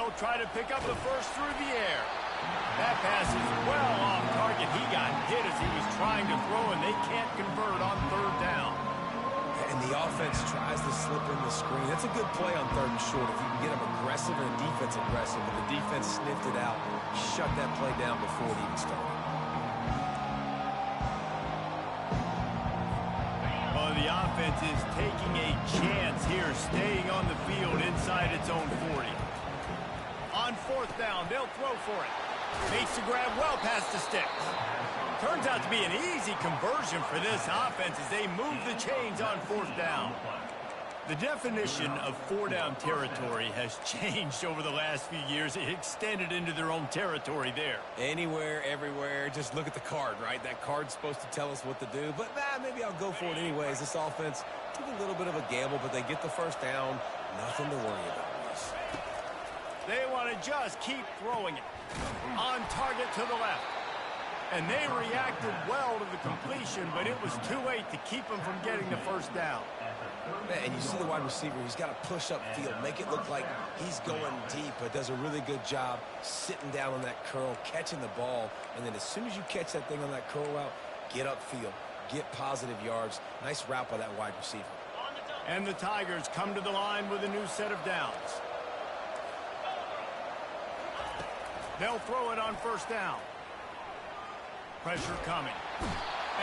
they'll try to pick up the first through the air. That pass is well off target. He got hit as he was trying to throw, and they can't convert on third down. And the offense tries to slip in the screen. That's a good play on third and short if you can get them aggressive and the defense aggressive. But the defense sniffed it out, shut that play down before it even started. Well, the offense is taking a chance here, staying on the field inside its own 40. On fourth down, they'll throw for it. Makes the grab well past the sticks. Turns out to be an easy conversion for this offense as they move the chains on fourth down. The definition of four-down territory has changed over the last few years. It extended into their own territory there. Anywhere, everywhere, just look at the card, right? That card's supposed to tell us what to do, but maybe I'll go for it anyways. This offense took a little bit of a gamble, but they get the first down. Nothing to worry about. They want to just keep throwing it. On target to the left. And they reacted well to the completion, but it was too late to keep them from getting the first down. And you see the wide receiver, he's got to push up field, make it look like he's going deep, but does a really good job sitting down on that curl, catching the ball, and then as soon as you catch that thing on that curl route, get upfield, get positive yards. Nice route by that wide receiver. And the Tigers come to the line with a new set of downs. They'll throw it on first down. Pressure coming.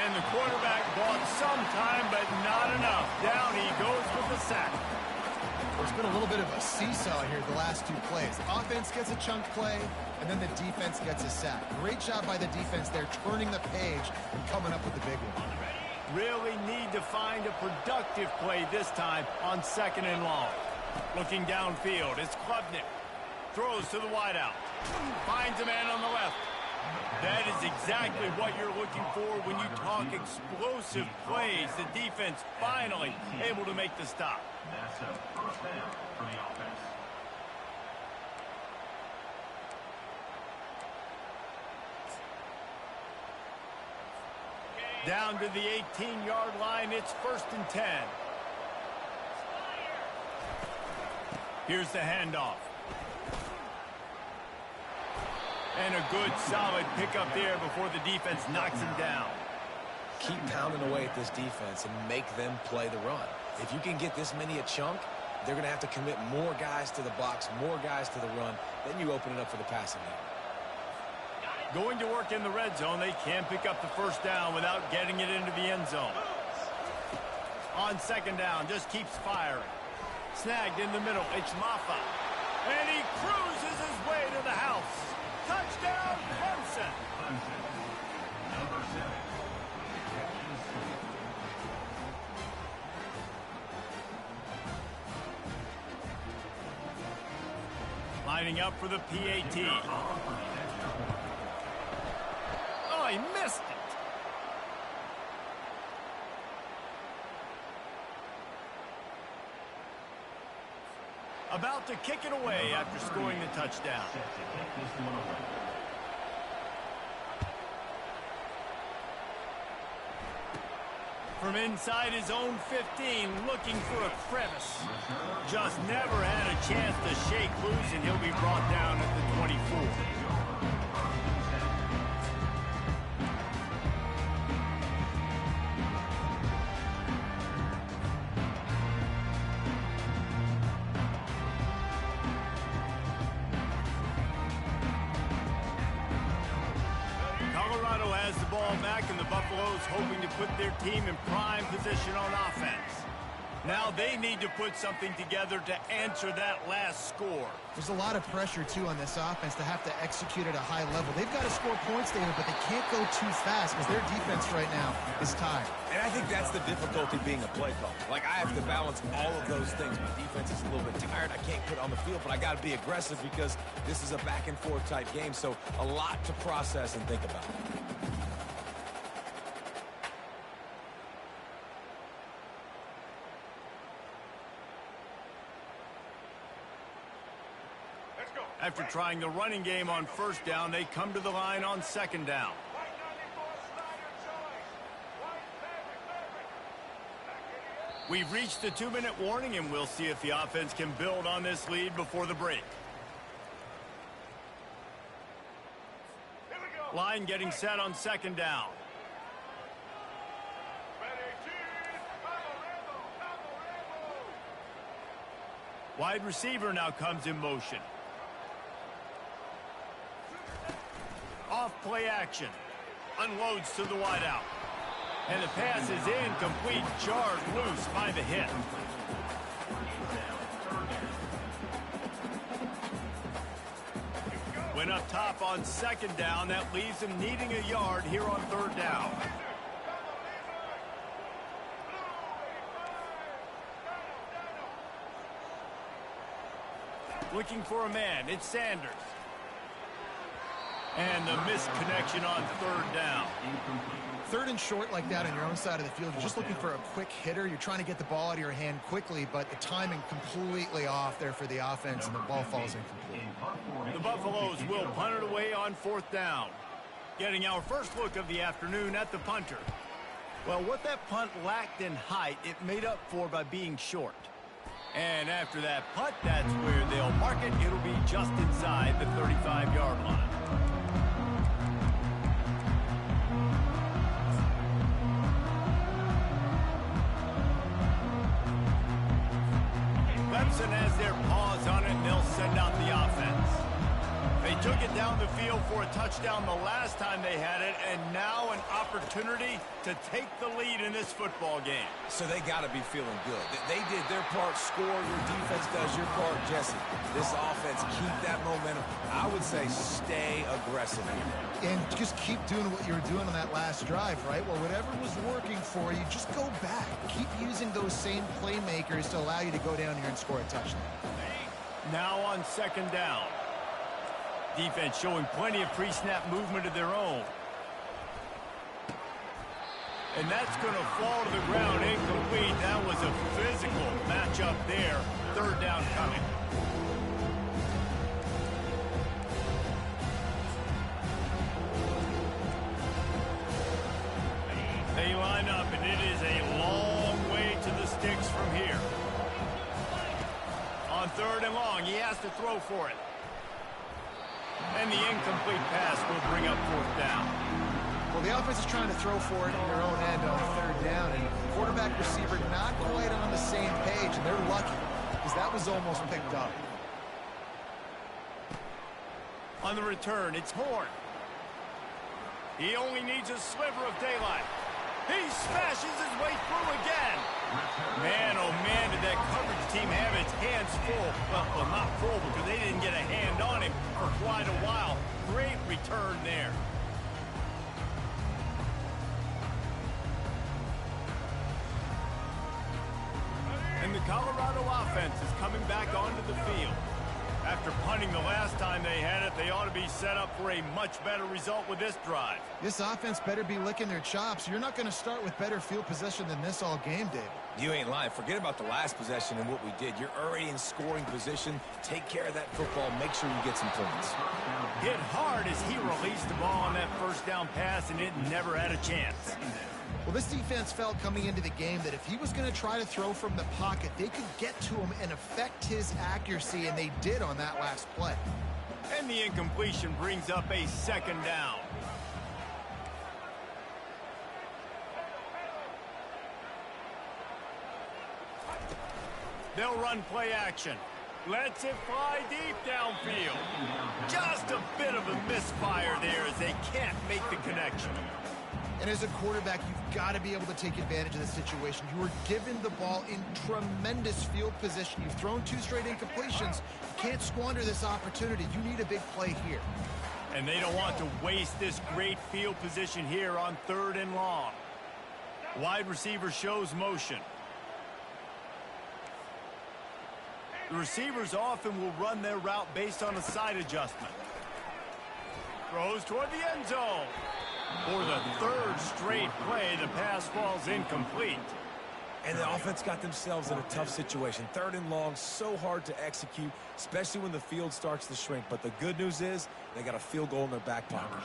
And the quarterback bought some time, but not enough. Down he goes with the sack. There's been a little bit of a seesaw here the last two plays. Offense gets a chunk play, and then the defense gets a sack. Great job by the defense there, turning the page and coming up with the big one. Really need to find a productive play this time on second and long. Looking downfield, it's Klubnik. Throws to the wideout. Finds a man on the left. That is exactly what you're looking for when you talk explosive plays. The defense finally able to make the stop. That's a first down for the offense. Down to the 18-yard line, it's 1st and 10. Here's the handoff. And a good, solid pickup there before the defense knocks him down. Keep pounding away at this defense and make them play the run. If you can get this many a chunk, they're going to have to commit more guys to the box, more guys to the run. Then you open it up for the passing game. Going to work in the red zone, they can pick up the first down without getting it into the end zone. On second down, just keeps firing. Snagged in the middle, it's Maffa. And he cruises his way to the house. Touchdown, Clemson. Number 7. Lining up for the PAT. Oh, he missed it. About to kick it away after scoring the touchdown. From inside his own 15, looking for a crevice. Just never had a chance to shake loose, and he'll be brought down at the 24. Colorado has the ball back, and the Buffaloes hoping to put their team in prime position on offense. Now they need to put something together to answer that last score. There's a lot of pressure, too, on this offense to have to execute at a high level. They've got to score points, David, but they can't go too fast because their defense right now is tired. And I think that's the difficulty being a play caller. Like, I have to balance all of those things. My defense is a little bit tired. I can't put it on the field, but I got to be aggressive because this is a back-and-forth type game. So a lot to process and think about. After trying the running game on first down, they come to the line on second down. We've reached the 2-minute warning, and we'll see if the offense can build on this lead before the break. Line getting set on second down. Wide receiver now comes in motion. Off play action. Unloads to the wideout. And the pass is incomplete. Jarred loose by the hit. Went up top on second down. That leaves him needing a yard here on third down. Looking for a man. It's Sanders. And the missed connection on third down. Third and short like that on your own side of the field. You're just looking for a quick hitter. You're trying to get the ball out of your hand quickly, but the timing completely off there for the offense, and the ball falls incomplete. The Buffaloes will punt it away on fourth down. Getting our first look of the afternoon at the punter. Well, what that punt lacked in height, it made up for by being short. And after that punt, that's where they'll mark it. It'll be just inside the 35-yard line. Clemson has their paws on it, and they'll send out the offense. They took it down the field for a touchdown the last time they had it, and now an opportunity to take the lead in this football game. So they got to be feeling good. They did their part, score. Your defense does your part, Jesse. This offense, keep that momentum. I would say stay aggressive here. And just keep doing what you were doing on that last drive, right? Well, whatever was working for you, just go back. Keep using those same playmakers to allow you to go down here and score a touchdown. Now on second down. Defense showing plenty of pre-snap movement of their own. And that's going to fall to the ground incomplete. That was a physical matchup there. Third down coming. They line up, and it is a long way to the sticks from here. On third and long, he has to throw for it. And the incomplete pass will bring up fourth down. Well, the offense is trying to throw for it in their own end on third down, and quarterback receiver not quite on the same page, and they're lucky because that was almost picked up. On the return, it's Horn. He only needs a sliver of daylight. He smashes his way through again. Man, oh man, did that coverage team have its hands full. Well, not full because they didn't get a hand on him for quite a while. Great return there. And the Colorado offense is coming back onto the field. After punting the last time they had it, they ought to be set up for a much better result with this drive. This offense better be licking their chops. You're not going to start with better field possession than this all game, Dave. You ain't lying. Forget about the last possession and what we did. You're already in scoring position. Take care of that football. Make sure you get some points. Hit hard as he released the ball on that first down pass, and it never had a chance. Well, this defense felt coming into the game that if he was going to try to throw from the pocket, they could get to him and affect his accuracy, and they did on that last play. And the incompletion brings up a second down. They'll run play action. Lets it fly deep downfield. Just a bit of a misfire there as they can't make the connection. And as a quarterback, you've got to be able to take advantage of the situation. You were given the ball in tremendous field position. You've thrown 2 straight incompletions. You can't squander this opportunity. You need a big play here. And they don't want to waste this great field position here on third and long. Wide receiver shows motion. The receivers often will run their route based on a side adjustment. Throws toward the end zone. For the third straight play, the pass falls incomplete. And the offense got themselves in a tough situation. Third and long, so hard to execute, especially when the field starts to shrink. But the good news is they got a field goal in their back pocket.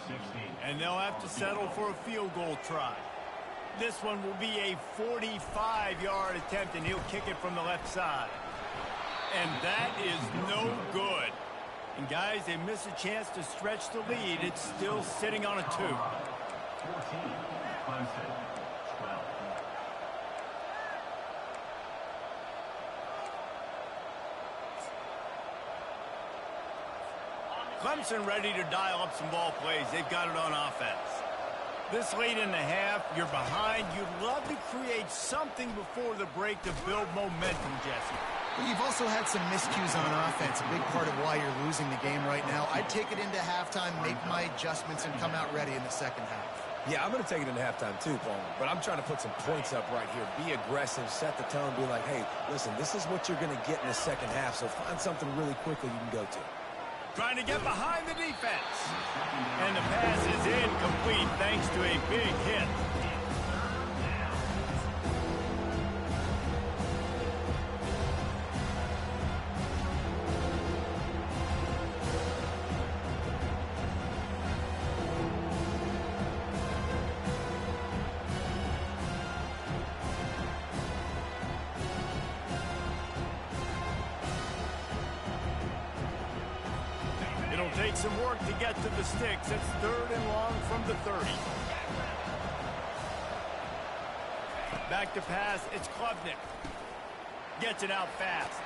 And they'll have to settle for a field goal try. This one will be a 45-yard attempt, and he'll kick it from the left side. And that is no good. And guys, they miss a chance to stretch the lead. It's still sitting on a 2. 14, Clemson, 12. Clemson ready to dial up some ball plays. They've got it on offense. This late in the half, you're behind. You'd love to create something before the break to build momentum, Jesse. But you've also had some miscues on offense, a big part of why you're losing the game right now. I'd take it into halftime, make my adjustments, and come out ready in the second half. Yeah, I'm going to take it into halftime too, Paul. But I'm trying to put some points up right here. Be aggressive, set the tone, be like, hey, listen, this is what you're going to get in the second half, so find something really quickly you can go to. Trying to get behind the defense. And the pass is incomplete thanks to a big hit. It'll take some work to get to the sticks. It's 3rd and long from the 30. Back to pass. It's Klubnik. Gets it out fast.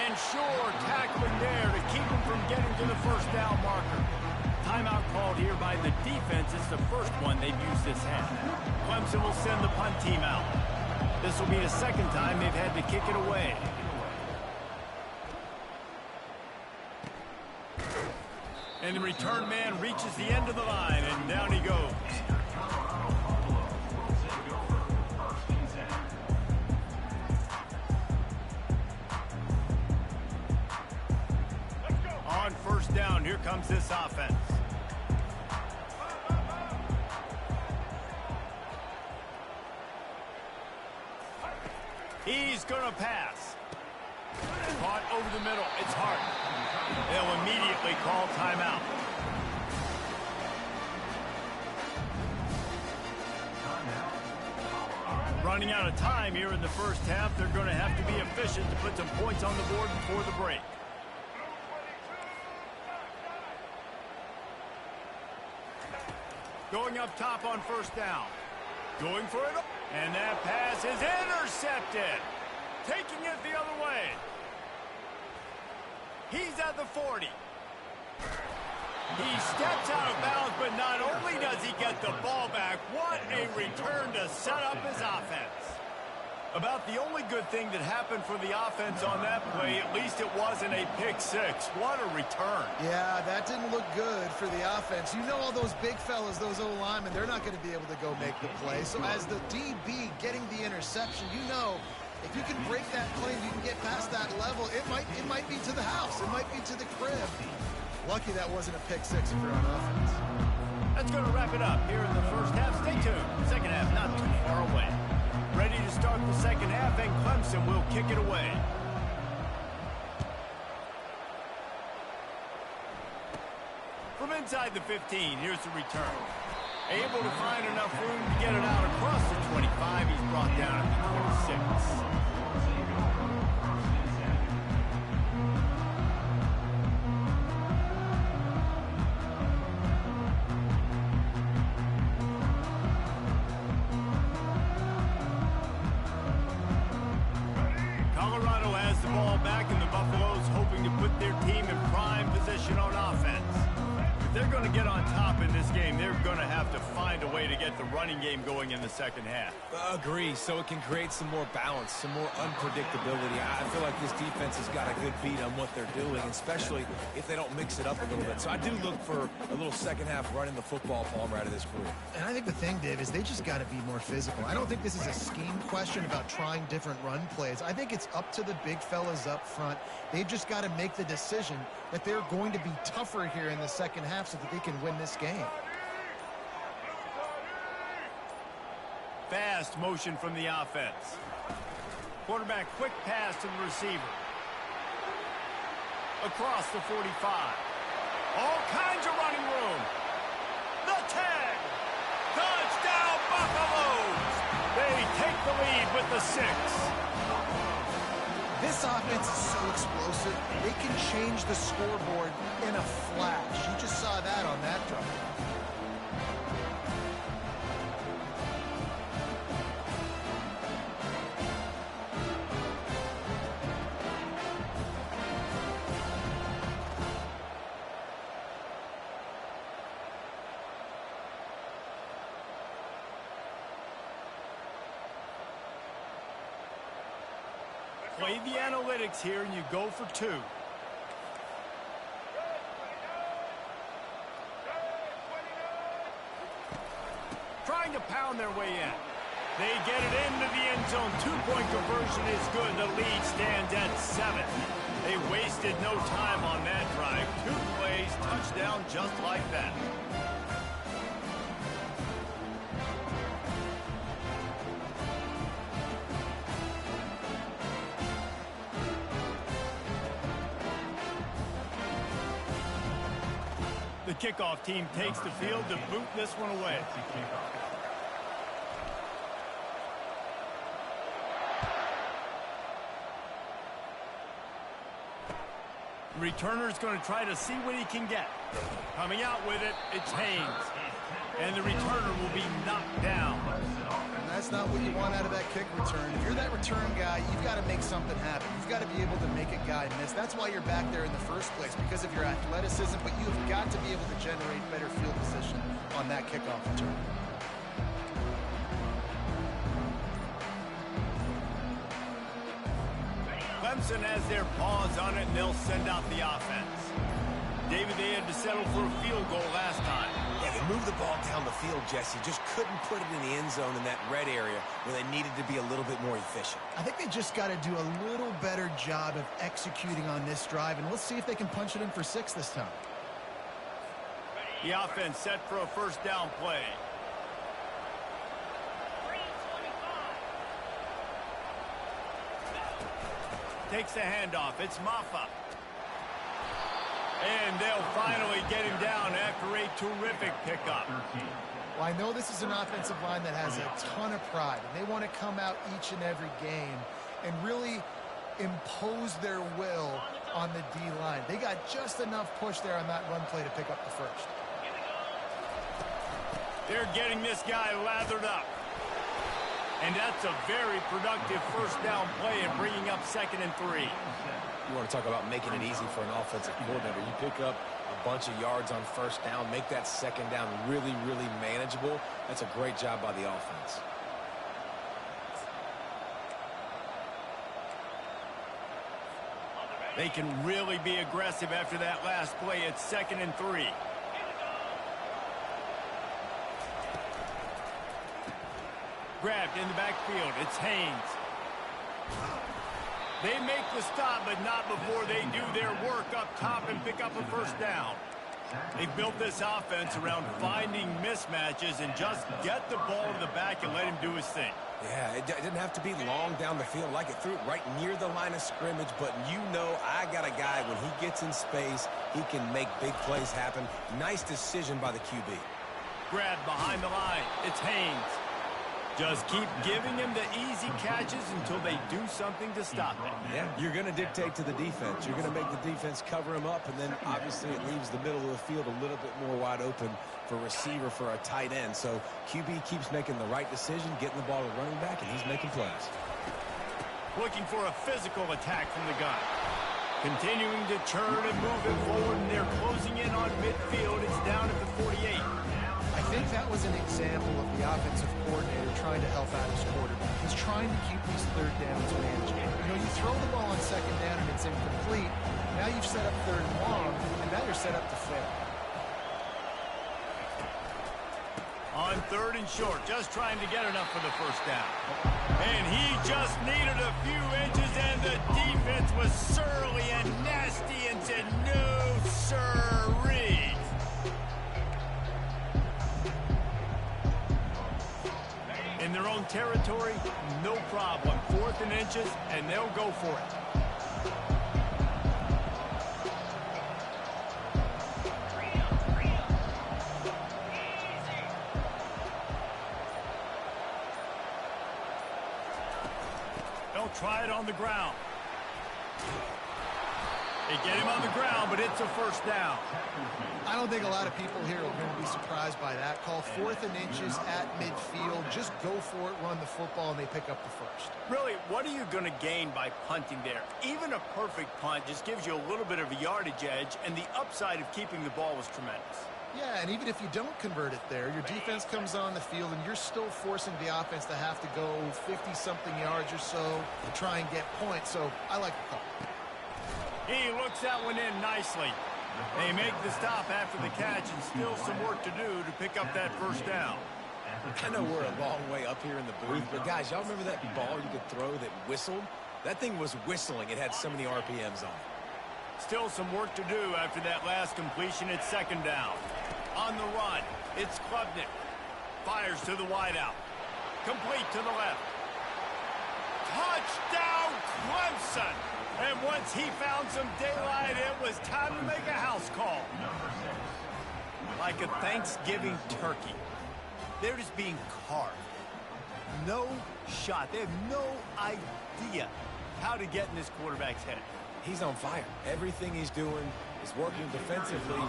And sure, tackling there to keep him from getting to the first down marker. Timeout called here by the defense. It's the first one they've used this half. Clemson will send the punt team out. This will be the second time they've had to kick it away. And the return man reaches the end of the line, and down he goes. On first down, here comes this offense. He's going to pass. Caught over the middle. It's Hart. They'll immediately call timeout. Running out of time here in the first half. They're going to have to be efficient to put some points on the board before the break. Going up top on first down. Going for it. And that pass is intercepted. Taking it the other way. He's at the 40. He steps out of bounds, but not only does he get the ball back, what a return to set up his offense. About the only good thing that happened for the offense on that play, at least it wasn't a pick six. What a return. Yeah, that didn't look good for the offense. You know all those big fellas, those O-linemen, they're not going to be able to go make the play. So as the DB getting the interception, you know if you can break that plane, you can get past that level, it might be to the house. It might be to the crib. Lucky that wasn't a pick six if you're on offense. That's going to wrap it up here in the first half. Stay tuned. Second half not too far away. Ready to start the second half, and Clemson will kick it away. From inside the 15, here's the return. Able to find enough room to get it out across the 25. He's brought down at the 26. Colorado has the ball back, and the Buffaloes hoping to put their team in prime position on offense. If they're going to get on top in this game, they're going to have to find a way to get the running game going in the second half. Agree, so it can create some more balance, some more unpredictability. I feel like this defense has got a good beat on what they're doing, especially if they don't mix it up a little bit. So I do look for a little second half running the football Palmer out of this group. And I think the thing, Dave, is they just got to be more physical. I don't think this is a scheme question about trying different run plays. I think it's up to the big fellas up front. They've just got to make the decision that they're going to be tougher here in the second half so that they can win this game. Fast motion from the offense. Quarterback quick pass to the receiver. Across the 45. All kinds of running room. The 10. Touchdown Buffaloes. They take the lead with the 6. This offense is so explosive, they can change the scoreboard in a flash. You just saw that on that drive. Play the analytics here, and you go for 2. Trying to pound their way in. They get it into the end zone. 2-point conversion is good. The lead stands at 7. They wasted no time on that drive. 2 plays, touchdown just like that. The kickoff team takes the field to boot this one away. Returner's going to try to see what he can get. Coming out with it, it's Haynes. And the returner will be knocked down. And that's not what you want out of that kick return. If you're that return guy, you've got to make something happen. You've got to be able to make a guy miss. That's why you're back there in the first place, because of your athleticism, but you've got to be able to generate better field position on that kickoff return. Clemson has their paws on it, and they'll send out the offense. David, they had to settle for a field goal last time. Yeah, they moved the ball down the field, Jesse. Just couldn't put it in the end zone in that red area where they needed to be a little bit more efficient. I think they just got to do a little better job of executing on this drive, and let's see if they can punch it in for 6 this time. The offense set for a first down play. Takes the handoff. It's Maffa. And they'll finally get him down after a terrific pickup. Well, I know this is an offensive line that has a ton of pride, and they want to come out each and every game and really impose their will on the D-line. They got just enough push there on that run play to pick up the first. They're getting this guy lathered up. And that's a very productive first down play and bringing up 2nd and 3. You want to talk about making it easy for an offensive coordinator. You pick up a bunch of yards on first down, make that second down really, really manageable. That's a great job by the offense. They can really be aggressive after that last play. It's 2nd and 3. Grabbed in the backfield. It's Haynes. They make the stop, but not before they do their work up top and pick up a first down. They built this offense around finding mismatches and just get the ball to the back and let him do his thing. Yeah, it didn't have to be long down the field. Like it threw it right near the line of scrimmage, but you know I got a guy, when he gets in space, he can make big plays happen. Nice decision by the QB. Grabbed behind the line. It's Haynes. Just keep giving him the easy catches until they do something to stop it. Yeah, you're going to dictate to the defense. You're going to make the defense cover him up, and then obviously it leaves the middle of the field a little bit more wide open for receiver, for a tight end. So QB keeps making the right decision, getting the ball to running back, and he's making plays. Looking for a physical attack from the gun. Continuing to churn and move it forward, and they're closing in on midfield. It's down at the 48. I think that was an example of the offensive coordinator trying to help out his quarterback. He's trying to keep these third downs manageable. You know, you throw the ball on second down and it's incomplete. Now you've set up third and long, and now you're set up to fail. On 3rd and short, just trying to get enough for the first down. And he just needed a few inches, and the defense was surly and nasty and said, no, sirree. In their own territory, no problem. 4th and inches, and they'll go for it. They'll try it on the ground. They get him on the ground, but it's a first down. I don't think a lot of people here are going to be surprised by that call. 4th and inches at midfield. Just go for it, run the football, and they pick up the first. Really, what are you going to gain by punting there? Even a perfect punt just gives you a little bit of a yardage edge, and the upside of keeping the ball was tremendous. Yeah, and even if you don't convert it there, your defense comes on the field, and you're still forcing the offense to have to go 50-something yards or so to try and get points. So I like the call. He looks that one in nicely. They make the stop after the catch, and still some work to do to pick up that first down. I know we're a long way up here in the booth, but guys, y'all remember that ball you could throw that whistled? That thing was whistling. It had so many RPMs on it. Still some work to do after that last completion. It's second down. On the run, it's Klubnik. Fires to the wideout. Complete to the left. Touchdown, Clemson! And once he found some daylight, it was time to make a house call. Like a Thanksgiving turkey. They're just being carved. No shot. They have no idea how to get in this quarterback's head. He's on fire. Everything he's doing is working defensively.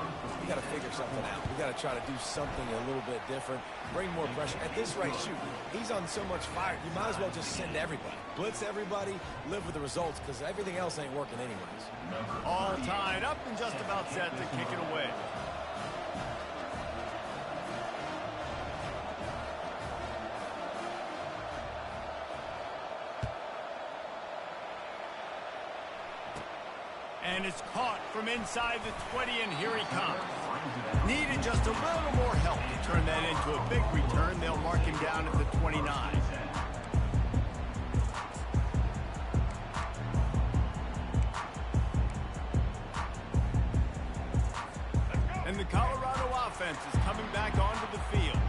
We got to figure something out. We got to try to do something a little bit different, bring more pressure. At this rate, shoot, he's on so much fire. You might as well just send everybody. Blitz everybody, live with the results, because everything else ain't working anyways. All tied up and just about set to kick it away. And it's caught from inside the 20, and here he comes. Needed just a little more help to turn that into a big return. They'll mark him down at the 29. And the Colorado offense is coming back onto the field.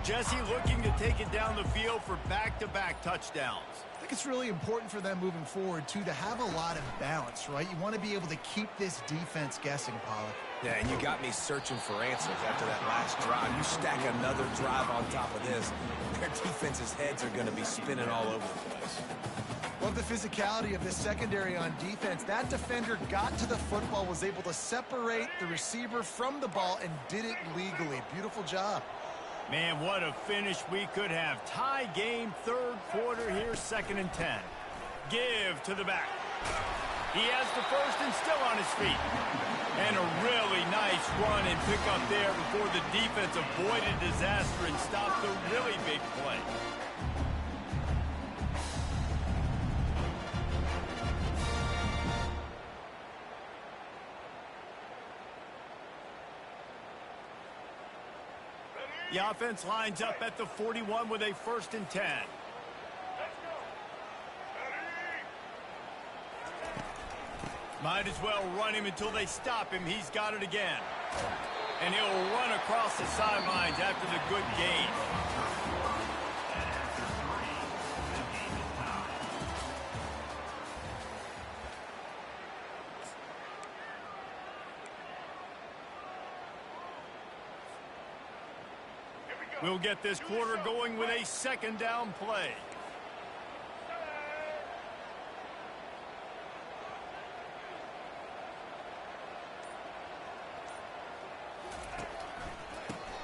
Jesse looking to take it down the field for back-to-back touchdowns. I think it's really important for them moving forward, too, to have a lot of balance, right? You want to be able to keep this defense guessing, Pollock. Yeah, and you got me searching for answers after that last drive. You stack another drive on top of this, their defense's heads are going to be spinning all over the place. Love the physicality of this secondary on defense. That defender got to the football, was able to separate the receiver from the ball, and did it legally. Beautiful job. Man, what a finish we could have. Tie game, third quarter here, 2nd and 10. Give to the back. He has the first and still on his feet. And a really nice run and pick up there before the defense avoided disaster and stopped the really big play. The offense lines up at the 41 with a 1st and 10. Might as well run him until they stop him. He's got it again. And he'll run across the sidelines after the good gain. We'll get this quarter going with a 2nd down play.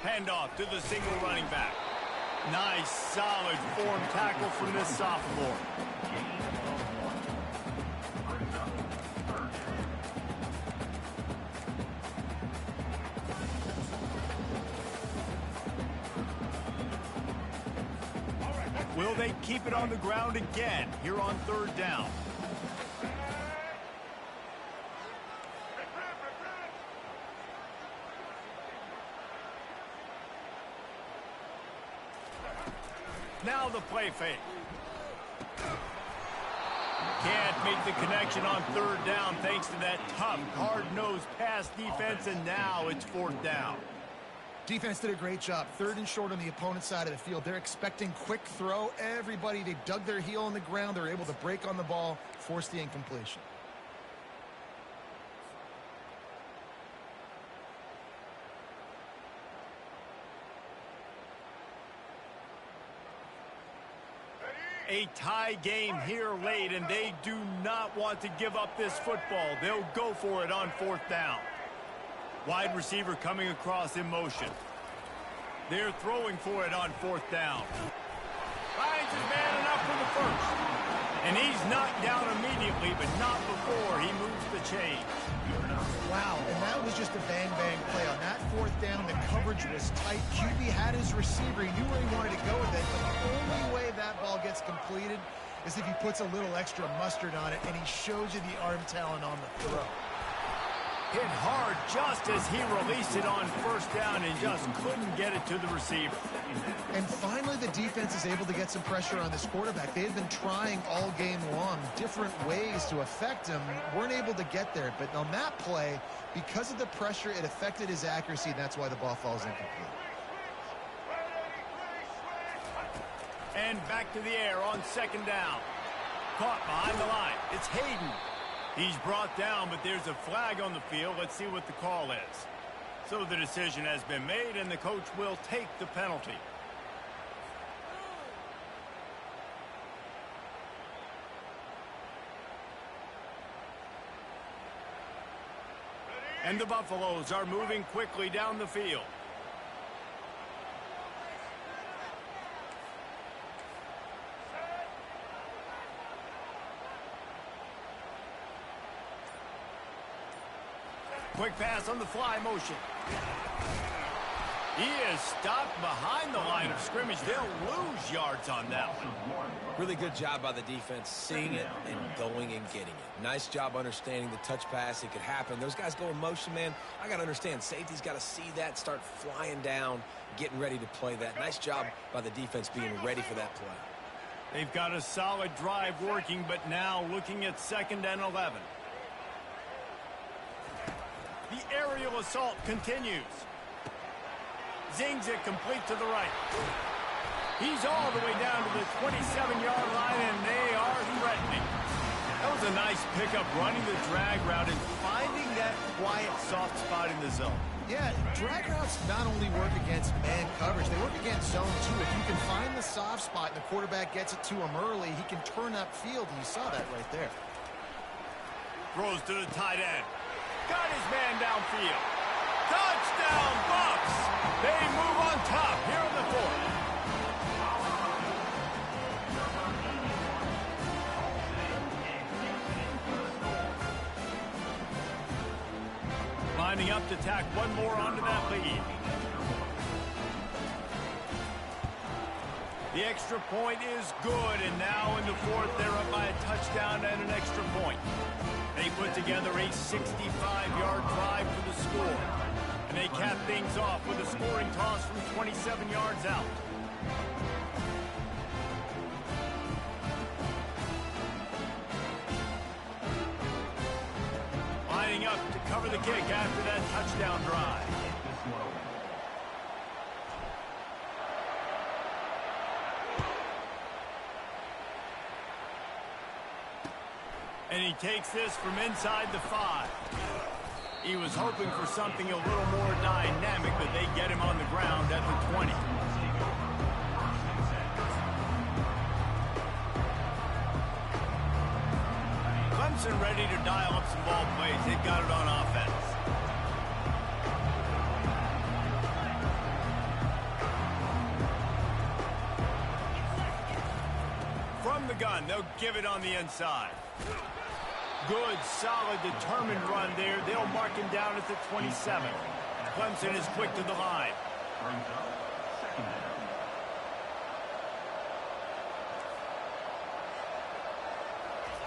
Handoff to the single running back. Nice, solid form tackle from this sophomore. Will they keep it on the ground again here on 3rd down? Now the play fake. Can't make the connection on 3rd down thanks to that tough, hard-nosed pass defense, and now it's 4th down. Defense did a great job. 3rd and short on the opponent's side of the field. They're expecting quick throw. Everybody, they dug their heel on the ground. They're able to break on the ball, force the incompletion. A tie game here late, and they do not want to give up this football. They'll go for it on 4th down. Wide receiver coming across in motion. They're throwing for it on 4th down. Finds his man enough for the first. And he's knocked down immediately, but not before he moves the chains. Wow, and that was just a bang-bang play. On that 4th down, the coverage was tight. QB had his receiver. He knew where he wanted to go with it, but the only way that ball gets completed is if he puts a little extra mustard on it, and he shows you the arm talent on the throw. Hit hard just as he released it on 1st down and just couldn't get it to the receiver. And finally, the defense is able to get some pressure on this quarterback. They had been trying all game long different ways to affect him, weren't able to get there. But on that play, because of the pressure, it affected his accuracy, and that's why the ball falls incomplete. And back to the air on 2nd down. Caught behind the line. It's Hayden. He's brought down, but there's a flag on the field. Let's see what the call is. So the decision has been made, and the coach will take the penalty. And the Buffaloes are moving quickly down the field. Quick pass on the fly motion. He is stopped behind the line of scrimmage. They'll lose yards on that one. Really good job by the defense, seeing it and going and getting it. Nice job understanding the touch pass. It could happen. Those guys go in motion, man. I got to understand, safety's got to see that, start flying down, getting ready to play that. Nice job by the defense being ready for that play. They've got a solid drive working, but now looking at 2nd and 11. The aerial assault continues. Zings it complete to the right. He's all the way down to the 27-yard line, and they are threatening. That was a nice pickup, running the drag route and finding that quiet, soft spot in the zone. Yeah, drag routes not only work against man coverage, they work against zone too. If you can find the soft spot and the quarterback gets it to him early, he can turn upfield, and you saw that right there. Throws to the tight end. Got his man downfield. Touchdown, Bucks! They move on top here in the 4th. Lining up to tack one more onto that lead. The extra point is good, and now in the 4th, they're up by a touchdown and an extra point. They put together a 65-yard drive for the score. And they cap things off with a scoring toss from 27 yards out. Lining up to cover the kick after that touchdown drive. And he takes this from inside the 5. He was hoping for something a little more dynamic, but they get him on the ground at the 20. Clemson ready to dial up some ball plays. They've got it on offense. From the gun, they'll give it on the inside. Good, solid, determined run there. They'll mark him down at the 27. Clemson is quick to the line.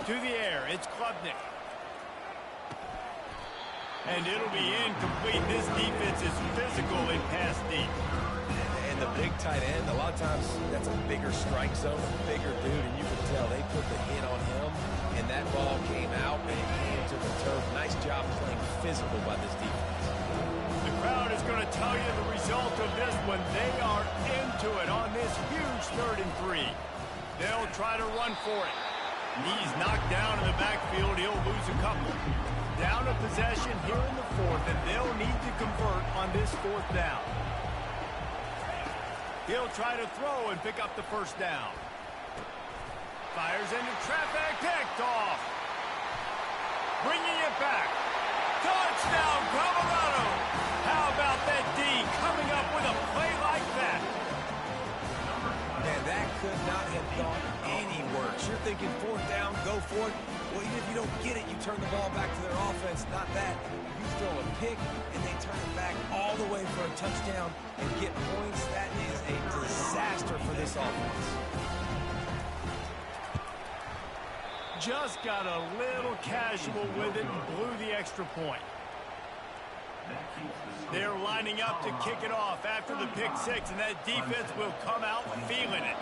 To the air, it's Klubnik. And it'll be incomplete. This defense is physical in pass deep. And the big tight end, a lot of times that's a bigger strike zone, a bigger dude, and you can tell they put the hit on him, and that ball came out and it came to the turf. Nice job playing physical by this defense. The crowd is going to tell you the result of this one. They are into it on this huge 3rd and 3. They'll try to run for it. He's knocked down in the backfield. He'll lose a couple. Down a possession here in the 4th, and they'll need to convert on this 4th down. He'll try to throw and pick up the 1st down. Fires into traffic, picked off. Bringing it back. Touchdown, Colorado. How about that D coming up with a play like that? Man, that could not have gone any worse. You're thinking fourth down, go for it. Well, even if you don't get it, you turn the ball back to their offense. Not that. You throw a pick, and they turn it back all the way for a touchdown and get points. That is a disaster for this offense. Just got a little casual with it and blew the extra point. They're lining up to kick it off after the pick six, and that defense will come out feeling it.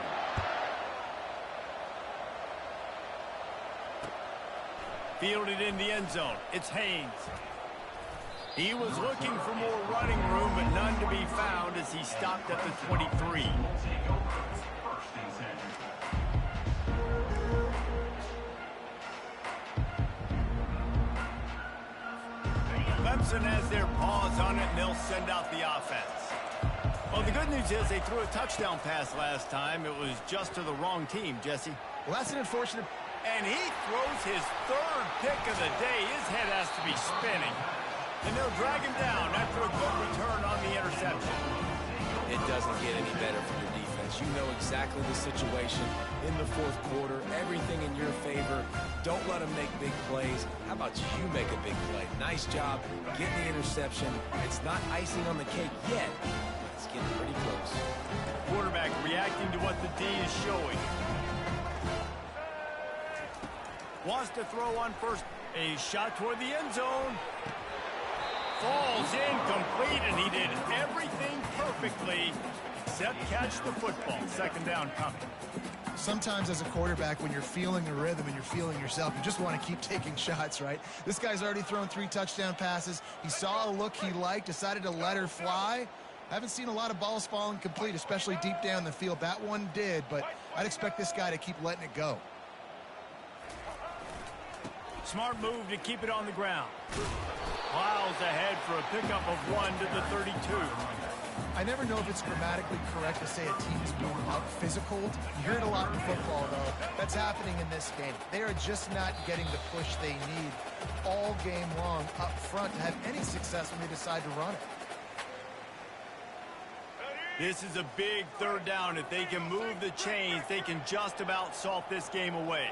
Fielded in the end zone. It's Haynes. He was looking for more running room, but none to be found as he stopped at the 23. Clemson has their paws on it, and they'll send out the offense. Well, the good news is they threw a touchdown pass last time. It was just to the wrong team, Jesse. Well, that's an unfortunate... And he throws his third pick of the day. His head has to be spinning. And they'll drag him down after a good return on the interception. It doesn't get any better for your defense. You know exactly the situation in the fourth quarter. Everything in your favor. Don't let them make big plays. How about you make a big play? Nice job getting the interception. It's not icing on the cake yet. It's getting pretty close. Quarterback reacting to what the D is showing. Wants to throw on first. A shot toward the end zone. Falls incomplete, and he did everything perfectly except catch the football. Second down coming. Sometimes as a quarterback, when you're feeling the rhythm and you're feeling yourself, you just want to keep taking shots, right? This guy's already thrown 3 touchdown passes. He saw a look he liked, decided to let her fly. I haven't seen a lot of balls falling complete, especially deep down the field. That one did, but I'd expect this guy to keep letting it go. Smart move to keep it on the ground. Plows ahead for a pickup of 1 to the 32. I never know if it's grammatically correct to say a team is being out-physical. You hear it a lot in football, though. That's happening in this game. They are just not getting the push they need all game long up front to have any success when they decide to run it. This is a big third down. If they can move the chains, they can just about salt this game away.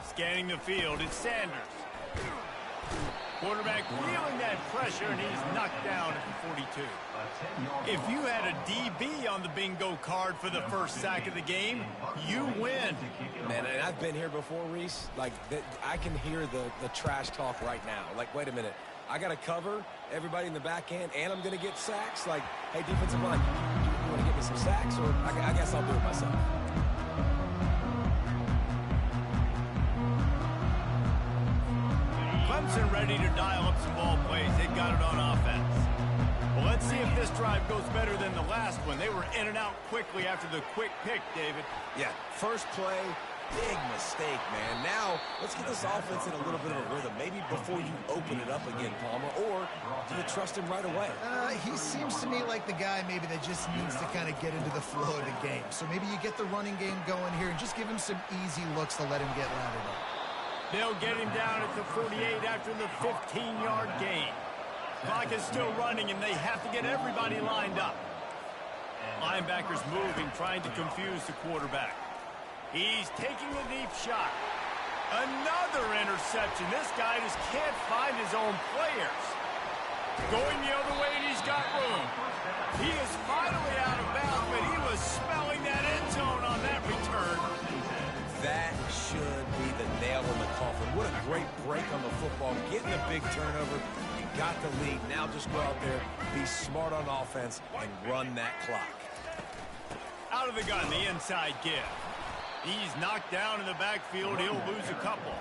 Scanning the field, it's Sanders. Quarterback feeling that pressure, and he's knocked down at the 42. If you had a DB on the bingo card for the first sack of the game, you win. Man, and I've been here before, Reese. Like, I can hear the trash talk right now. Like, wait a minute. I got to cover everybody in the back end, and I'm going to get sacks. Like, hey, defensive line, you want to get me some sacks? Or I guess I'll do it myself. Clemson ready to dial up some ball plays. They got it on offense. Well, let's see if this drive goes better than the last one. They were in and out quickly after the quick pick, David. Yeah, first play, big mistake, man. Now, let's get this offense in a little bit of a rhythm. Maybe before you open it up again, Palmer, or do you trust him right away? He seems to me like the guy maybe that just needs to kind of get into the flow of the game. So maybe you get the running game going here and just give him some easy looks to let him get lathered up. They'll get him down at the 48 after the 15-yard gain. Clock is still running, and they have to get everybody lined up. Linebackers moving, trying to confuse the quarterback. He's taking a deep shot. Another interception. This guy just can't find his own players. Going the other way, and he's got room. He is finally out of bounds, but he was smelling that end zone on that return. That should be the nail in the coffin. What a great break on the football. Getting a big turnover. You got the lead. Now just go out there, be smart on offense, and run that clock. Out of the gun, the inside give. He's knocked down in the backfield. He'll lose a couple.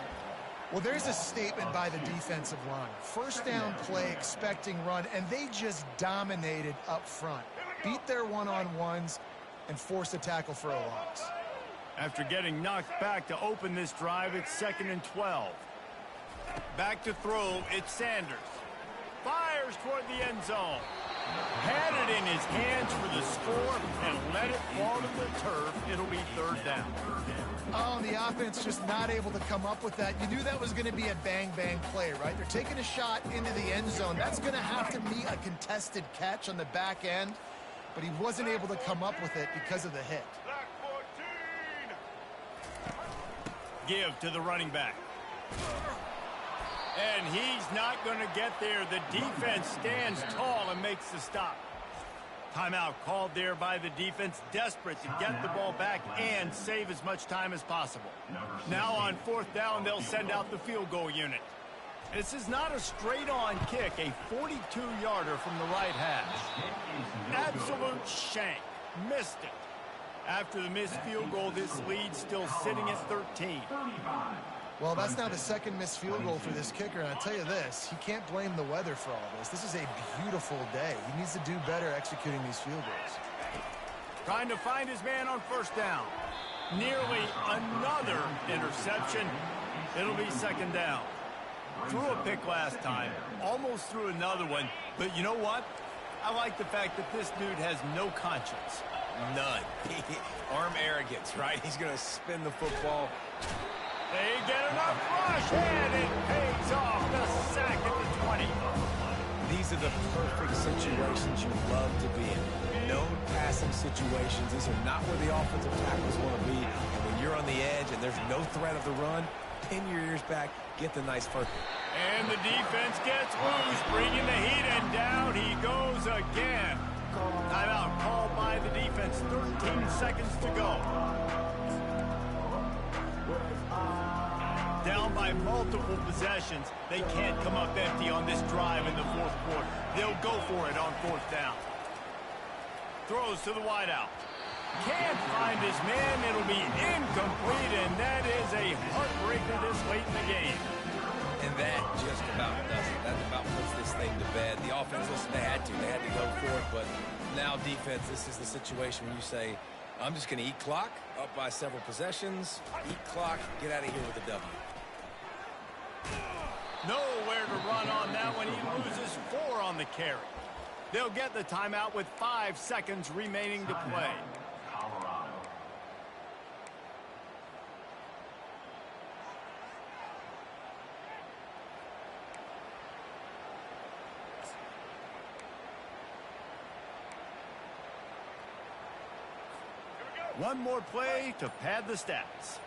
Well, there's a statement by the defensive line. First down play, expecting run, and they just dominated up front. Beat their one-on-ones and forced a tackle for a loss. After getting knocked back to open this drive, it's 2nd and 12. Back to throw, it's Sanders. Fires toward the end zone. Had it in his hands for the score and let it fall to the turf. It'll be third down. Oh, and the offense just not able to come up with that. You knew that was going to be a bang-bang play, right? They're taking a shot into the end zone. That's going to have to be a contested catch on the back end, but he wasn't able to come up with it because of the hit. Give to the running back. And he's not going to get there. The defense stands tall and makes the stop. Timeout called there by the defense, desperate to get the ball back and save as much time as possible. Now on fourth down, they'll send out the field goal unit. This is not a straight-on kick, a 42-yarder from the right hash. Absolute shank. Missed it. After the missed field goal, this lead's still sitting at 13. Well, that's now the second missed field goal for this kicker, and I'll tell you this, he can't blame the weather for all this. This is a beautiful day. He needs to do better executing these field goals. Trying to find his man on first down. Nearly another interception. It'll be second down. Threw a pick last time, almost threw another one, but you know what? I like the fact that this dude has no conscience. None. Arm arrogance, right? He's going to spin the football. They get enough rush, and it pays off. The sack at the 20. These are the perfect situations you love to be in. No passing situations. These are not where the offensive tackles want to be. And when you're on the edge and there's no threat of the run, pin your ears back, get the nice first. And the defense gets loose, bringing the heat, and down he goes again. Timeout called by the defense. 13 seconds to go. Down by multiple possessions. They can't come up empty on this drive in the fourth quarter. They'll go for it on fourth down. Throws to the wideout. Can't find his man. It'll be incomplete, and that is a heartbreaker this late in the game. And that just about does it. That about puts this thing to bed. The offense, listen, they had to go for it, but now defense, this is the situation where you say, I'm just going to eat clock, up by several possessions, eat clock, get out of here with a W. Nowhere to run on that one. He loses 4 on the carry. They'll get the timeout with 5 seconds remaining to play. Colorado. One more play to pad the stats.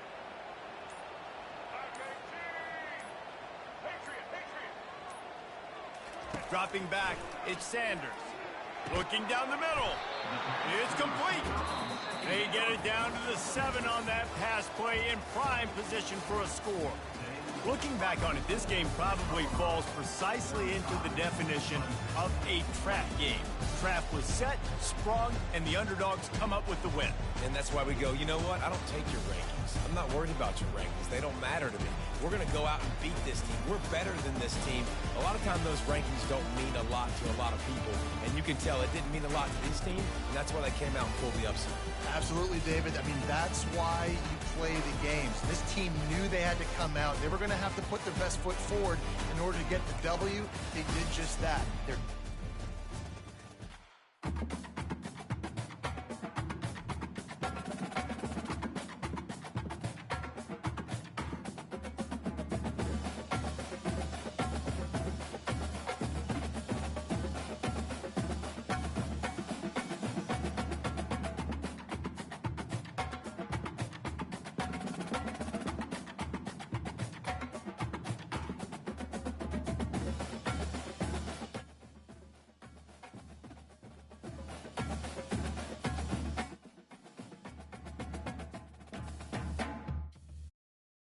Dropping back, it's Sanders. Looking down the middle. It's complete. They get it down to the 7 on that pass play in prime position for a score. Looking back on it, this game probably falls precisely into the definition of a trap game. Trap was set, sprung, and the underdogs come up with the win. And that's why we go, you know what? I don't take your rankings. I'm not worried about your rankings. They don't matter to me. We're going to go out and beat this team. We're better than this team. A lot of times those rankings don't mean a lot to a lot of people. And you can tell it didn't mean a lot to this team. And that's why they came out and pulled the upset. Absolutely, David. I mean, that's why you play the games. This team knew they had to come out. They were going to have to put their best foot forward in order to get the W. They did just that. They're